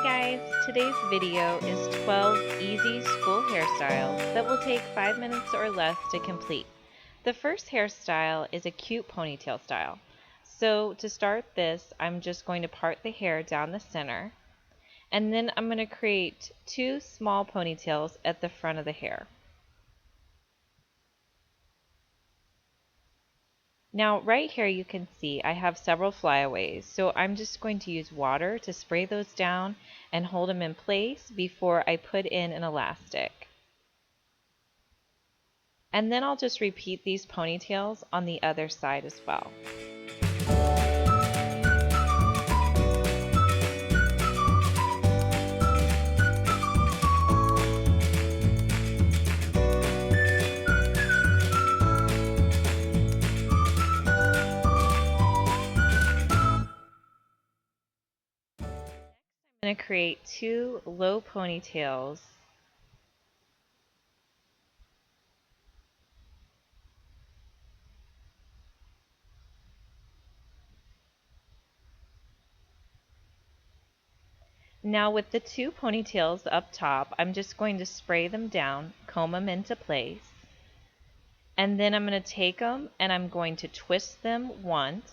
guys, today's video is 12 easy school hairstyles that will take 5 minutes or less to complete. The first hairstyle is a cute ponytail style. So to start this, I'm just going to part the hair down the center, and then I'm going to create 2 small ponytails at the front of the hair. Now right here you can see I have several flyaways, so I'm just going to use water to spray those down and hold them in place before I put in an elastic. And then I'll just repeat these ponytails on the other side as well. I'm going to create 2 low ponytails . Now with the 2 ponytails up top, I'm just going to spray them down, comb them into place, and then I'm going to take them and I'm going to twist them once,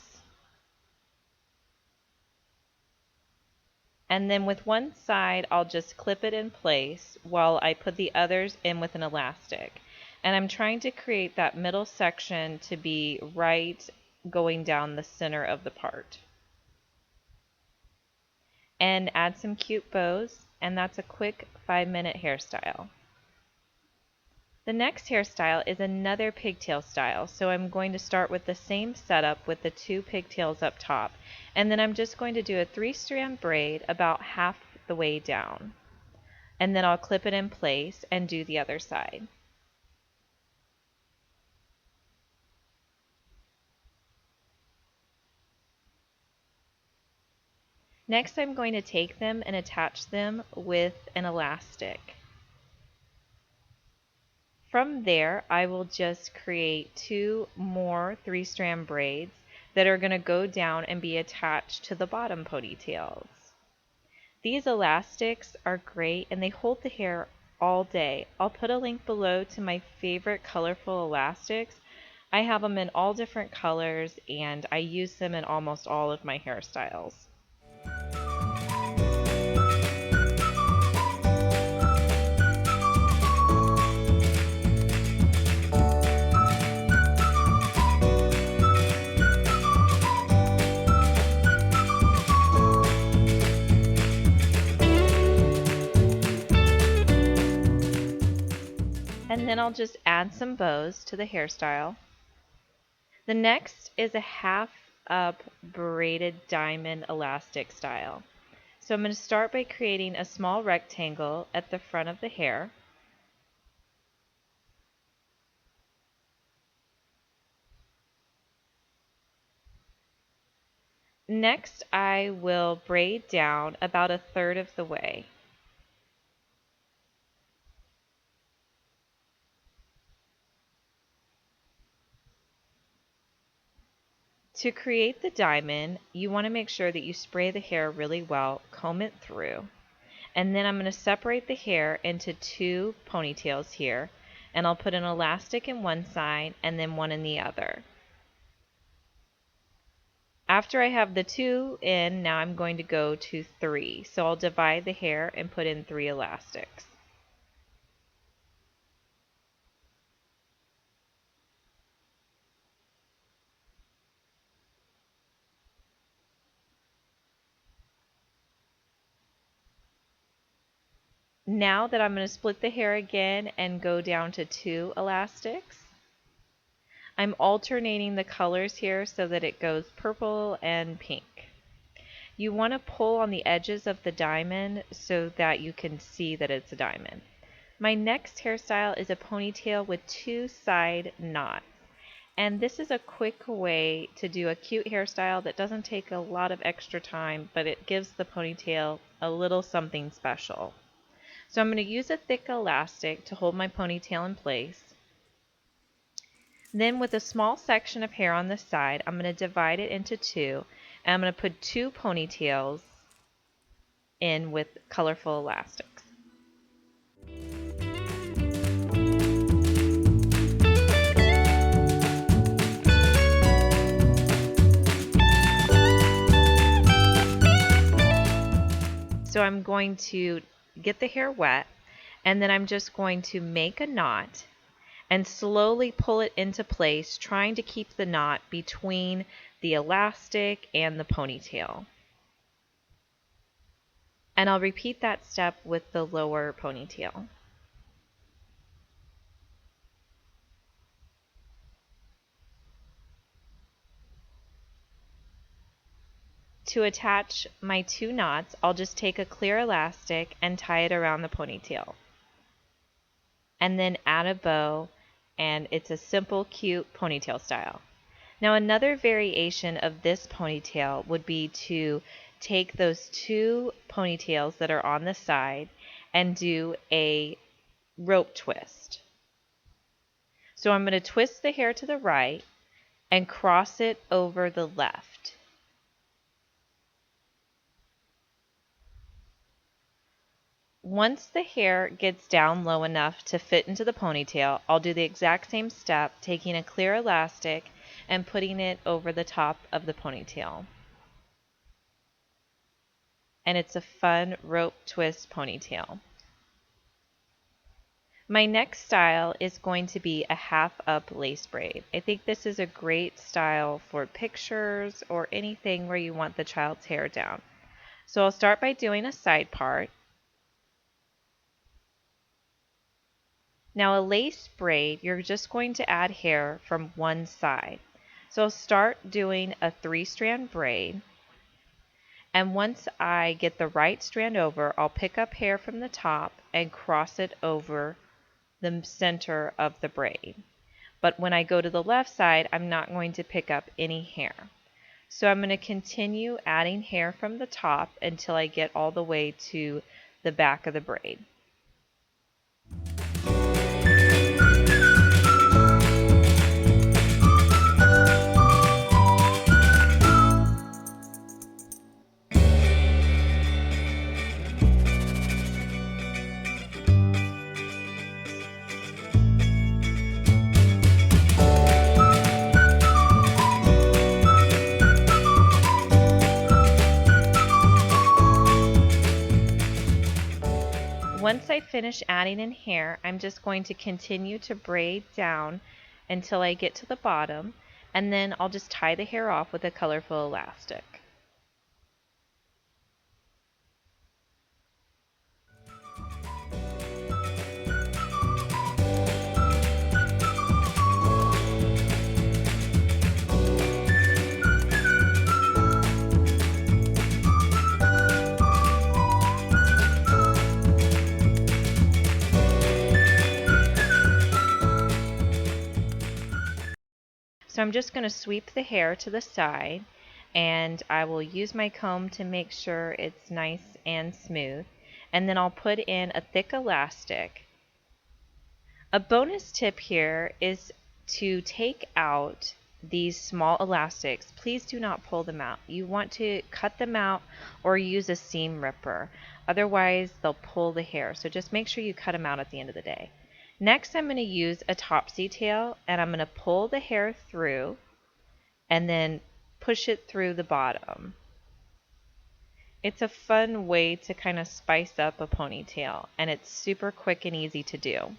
and then with one side I'll just clip it in place while I put the others in with an elastic. And I'm trying to create that middle section to be right going down the center of the part. And add some cute bows, and that's a quick 5-minute hairstyle. The next hairstyle is another pigtail style, so I'm going to start with the same setup with the 2 pigtails up top, and then I'm just going to do a 3-strand braid about half the way down, and then I'll clip it in place and do the other side. Next, I'm going to take them and attach them with an elastic. From there, I will just create 2 more 3-strand braids that are going to go down and be attached to the bottom ponytails. These elastics are great and they hold the hair all day. I'll put a link below to my favorite colorful elastics. I have them in all different colors and I use them in almost all of my hairstyles. And then I'll just add some bows to the hairstyle. The next is a half up braided diamond elastic style. So I'm going to start by creating a small rectangle at the front of the hair. Next, I will braid down about 1/3 of the way. To create the diamond, you want to make sure that you spray the hair really well, comb it through, and then I'm going to separate the hair into 2 ponytails here, and I'll put an elastic in one side and then one in the other. After I have the 2 in, now I'm going to go to 3. So I'll divide the hair and put in 3 elastics. Now that I'm going to split the hair again and go down to 2 elastics, I'm alternating the colors here so that it goes purple and pink. You want to pull on the edges of the diamond so that you can see that it's a diamond. My next hairstyle is a ponytail with 2 side knots. And this is a quick way to do a cute hairstyle that doesn't take a lot of extra time, but it gives the ponytail a little something special. So I'm going to use a thick elastic to hold my ponytail in place. Then with a small section of hair on the side, I'm going to divide it into 2, and I'm going to put 2 ponytails in with colorful elastics. So I'm going to get the hair wet, and then I'm just going to make a knot and slowly pull it into place, trying to keep the knot between the elastic and the ponytail. And I'll repeat that step with the lower ponytail. To attach my 2 knots, I'll just take a clear elastic and tie it around the ponytail. And then add a bow, and it's a simple, cute ponytail style. Now another variation of this ponytail would be to take those 2 ponytails that are on the side and do a rope twist. So I'm going to twist the hair to the right and cross it over the left. Once the hair gets down low enough to fit into the ponytail, I'll do the exact same step, taking a clear elastic and putting it over the top of the ponytail. And it's a fun rope twist ponytail. My next style is going to be a half up lace braid. I think this is a great style for pictures or anything where you want the child's hair down. So I'll start by doing a side part. Now a lace braid, you're just going to add hair from one side. So I'll start doing a 3-strand braid. And once I get the right strand over, I'll pick up hair from the top and cross it over the center of the braid. But when I go to the left side, I'm not going to pick up any hair. So I'm going to continue adding hair from the top until I get all the way to the back of the braid. Once I finish adding in hair, I'm just going to continue to braid down until I get to the bottom, and then I'll just tie the hair off with a colorful elastic. So I'm just going to sweep the hair to the side, and I will use my comb to make sure it's nice and smooth, and then I'll put in a thick elastic. A bonus tip here is to take out these small elastics. Please do not pull them out. You want to cut them out or use a seam ripper. Otherwise, they'll pull the hair. So just make sure you cut them out at the end of the day. Next, I'm going to use a topsy tail, and I'm going to pull the hair through and then push it through the bottom. It's a fun way to kind of spice up a ponytail, and it's super quick and easy to do.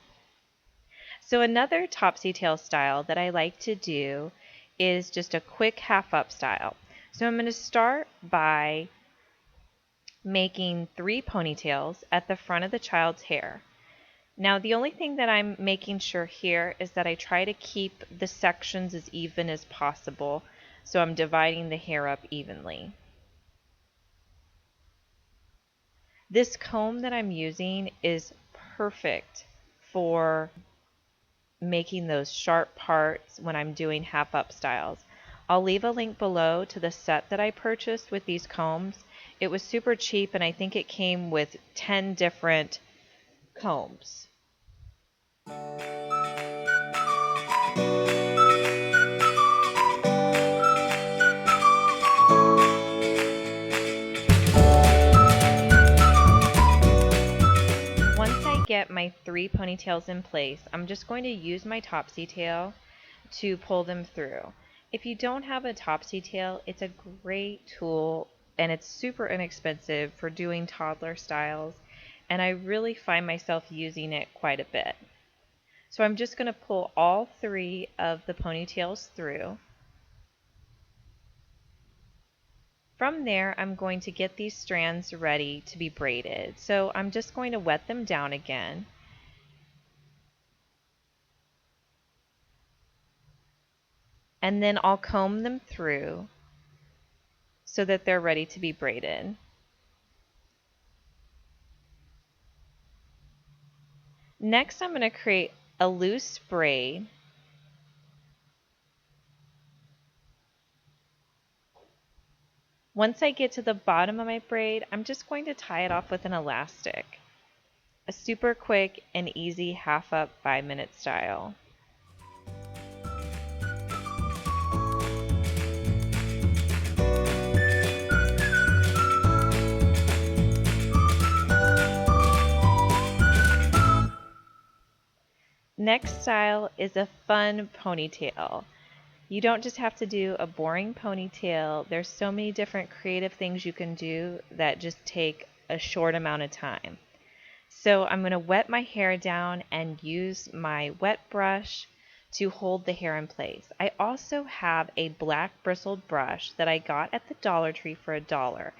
So another topsy tail style that I like to do is just a quick half up style. So I'm going to start by making 3 ponytails at the front of the child's hair. Now the only thing that I'm making sure here is that I try to keep the sections as even as possible, so I'm dividing the hair up evenly. This comb that I'm using is perfect for making those sharp parts when I'm doing half up styles. I'll leave a link below to the set that I purchased with these combs. It was super cheap, and I think it came with 10 different combs. get my 3 ponytails in place, I'm just going to use my topsy tail to pull them through. If you don't have a topsy tail, it's a great tool and it's super inexpensive for doing toddler styles, and I really find myself using it quite a bit. So I'm just going to pull all 3 of the ponytails through. From there, I'm going to get these strands ready to be braided. So I'm just going to wet them down again. And then I'll comb them through so that they're ready to be braided. Next, I'm going to create a loose braid. Once I get to the bottom of my braid, I'm just going to tie it off with an elastic. A super quick and easy half up 5-minute style. Next style is a fun ponytail. You don't just have to do a boring ponytail. There's so many different creative things you can do that just take a short amount of time. So I'm going to wet my hair down and use my wet brush to hold the hair in place. I also have a black bristled brush that I got at the Dollar Tree for $1,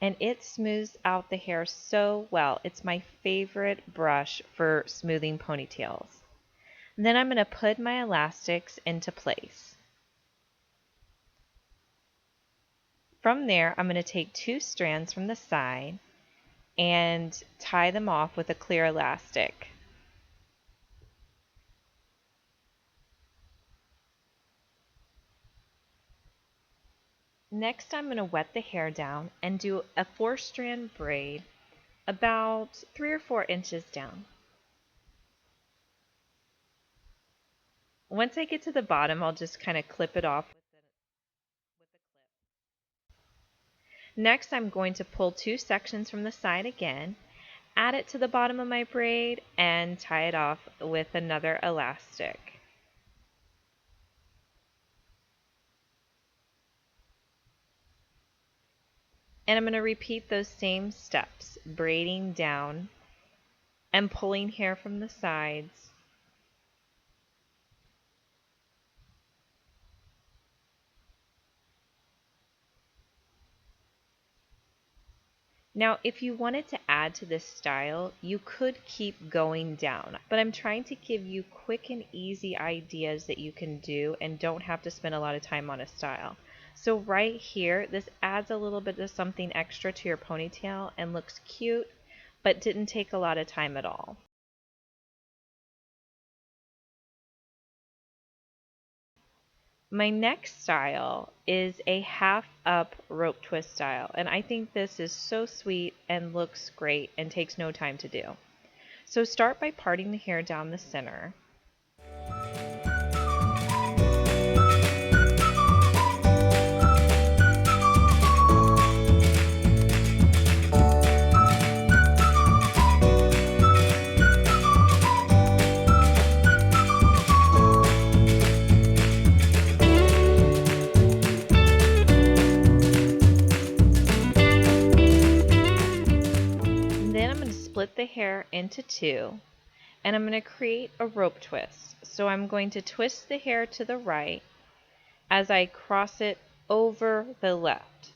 and it smooths out the hair so well. It's my favorite brush for smoothing ponytails. And then I'm going to put my elastics into place. From there, I'm going to take 2 strands from the side and tie them off with a clear elastic. Next, I'm going to wet the hair down and do a 4-strand braid about 3 or 4 inches down. Once I get to the bottom, I'll just kind of clip it off with a clip. Next, I'm going to pull 2 sections from the side again, add it to the bottom of my braid, and tie it off with another elastic. And I'm going to repeat those same steps, braiding down and pulling hair from the sides. Now, if you wanted to add to this style, you could keep going down, but I'm trying to give you quick and easy ideas that you can do and don't have to spend a lot of time on a style. So right here, this adds a little bit of something extra to your ponytail and looks cute, but didn't take a lot of time at all. My next style is a half up rope twist style, and I think this is so sweet and looks great and takes no time to do. So start by parting the hair down the center. Split the hair into 2, and I'm going to create a rope twist. So I'm going to twist the hair to the right as I cross it over the left.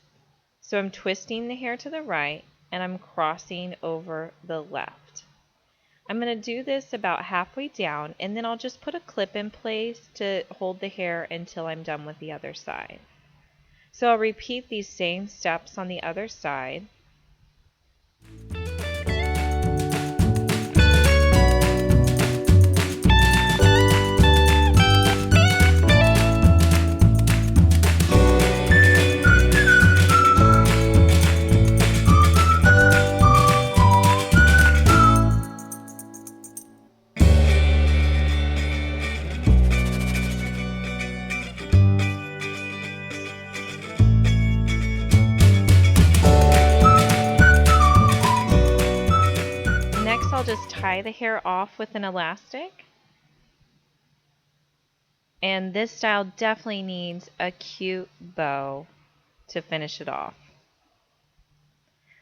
So I'm twisting the hair to the right and I'm crossing over the left. I'm going to do this about halfway down, and then I'll just put a clip in place to hold the hair until I'm done with the other side. So I'll repeat these same steps on the other side. I'll just tie the hair off with an elastic. And this style definitely needs a cute bow to finish it off.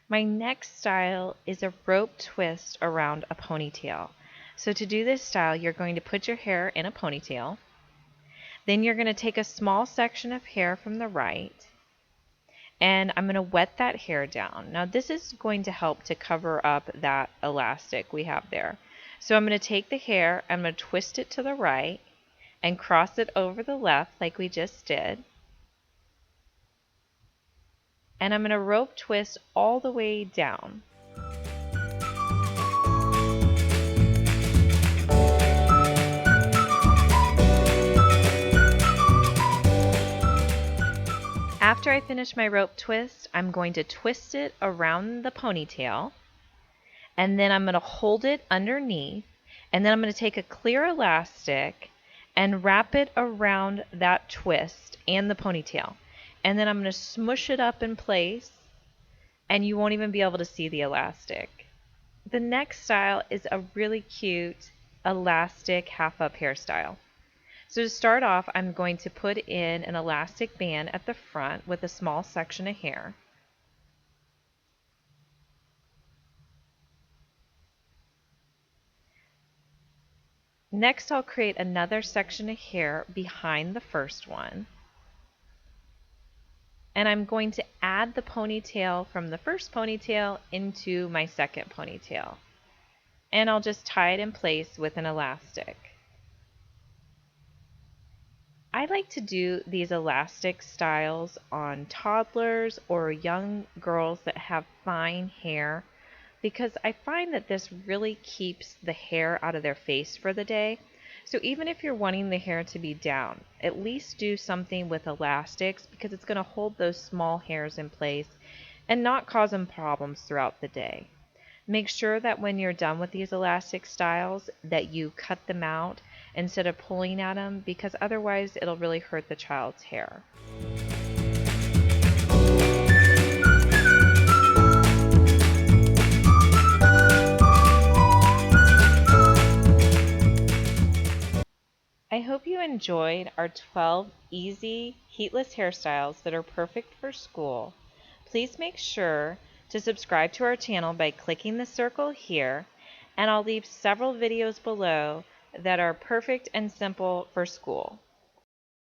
My next style is a rope twist around a ponytail. So to do this style, you're going to put your hair in a ponytail. Then you're going to take a small section of hair from the right, and I'm going to wet that hair down. Now this is going to help to cover up that elastic we have there. So I'm going to take the hair, I'm going to twist it to the right and cross it over the left like we just did. And I'm going to rope twist all the way down. After I finish my rope twist, I'm going to twist it around the ponytail, and then I'm going to hold it underneath, and then I'm going to take a clear elastic and wrap it around that twist and the ponytail. And then I'm going to smush it up in place, and you won't even be able to see the elastic. The next style is a really cute elastic half-up hairstyle. So to start off, I'm going to put in an elastic band at the front with a small section of hair. Next, I'll create another section of hair behind the first one. And I'm going to add the ponytail from the first ponytail into my second ponytail. And I'll just tie it in place with an elastic. I like to do these elastic styles on toddlers or young girls that have fine hair, because I find that this really keeps the hair out of their face for the day. So even if you're wanting the hair to be down, at least do something with elastics, because it's going to hold those small hairs in place and not cause them problems throughout the day. Make sure that when you're done with these elastic styles that you cut them out instead of pulling at them, because otherwise it'll really hurt the child's hair. I hope you enjoyed our 12 easy heatless hairstyles that are perfect for school. Please make sure to subscribe to our channel by clicking the circle here, and I'll leave several videos below that are perfect and simple for school.